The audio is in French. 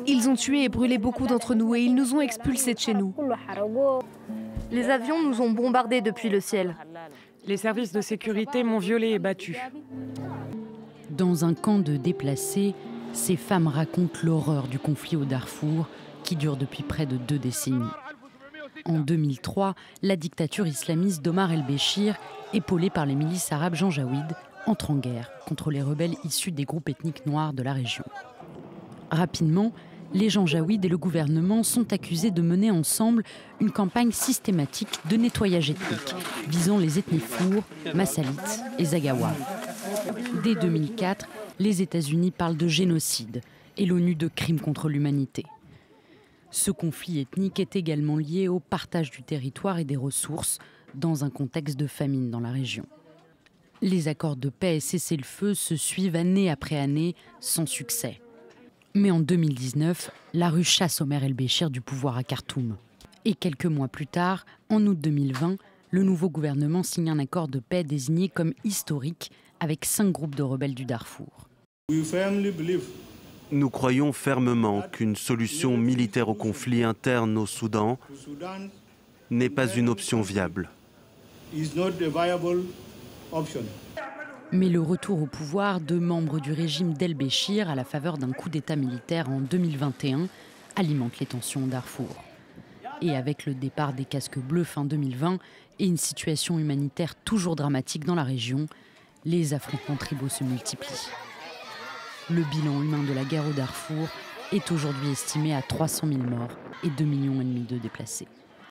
Ils ont tué et brûlé beaucoup d'entre nous et ils nous ont expulsés de chez nous. Les avions nous ont bombardés depuis le ciel. Les services de sécurité m'ont violée et battue. Dans un camp de déplacés, ces femmes racontent l'horreur du conflit au Darfour qui dure depuis près de 2 décennies. En 2003, la dictature islamiste d'Omar el-Béchir, épaulée par les milices arabes janjaouides, entre en guerre contre les rebelles issus des groupes ethniques noirs de la région. Rapidement, les janjaouides et le gouvernement sont accusés de mener ensemble une campagne systématique de nettoyage ethnique visant les ethnies Four, Massalites et Zaghawa. Dès 2004, les États-Unis parlent de génocide et l'ONU de crimes contre l'humanité. Ce conflit ethnique est également lié au partage du territoire et des ressources dans un contexte de famine dans la région. Les accords de paix et cessez-le-feu se suivent année après année sans succès. Mais en 2019, la rue chasse Omer el-Béchir du pouvoir à Khartoum. Et quelques mois plus tard, en août 2020, le nouveau gouvernement signe un accord de paix désigné comme historique avec 5 groupes de rebelles du Darfour. Nous croyons fermement qu'une solution militaire au conflit interne au Soudan n'est pas une option viable. Mais le retour au pouvoir de membres du régime d'el-Béchir à la faveur d'un coup d'État militaire en 2021 alimente les tensions au Darfour. Et avec le départ des casques bleus fin 2020 et une situation humanitaire toujours dramatique dans la région, les affrontements tribaux se multiplient. Le bilan humain de la guerre au Darfour est aujourd'hui estimé à 300 000 morts et 2,5 millions de déplacés.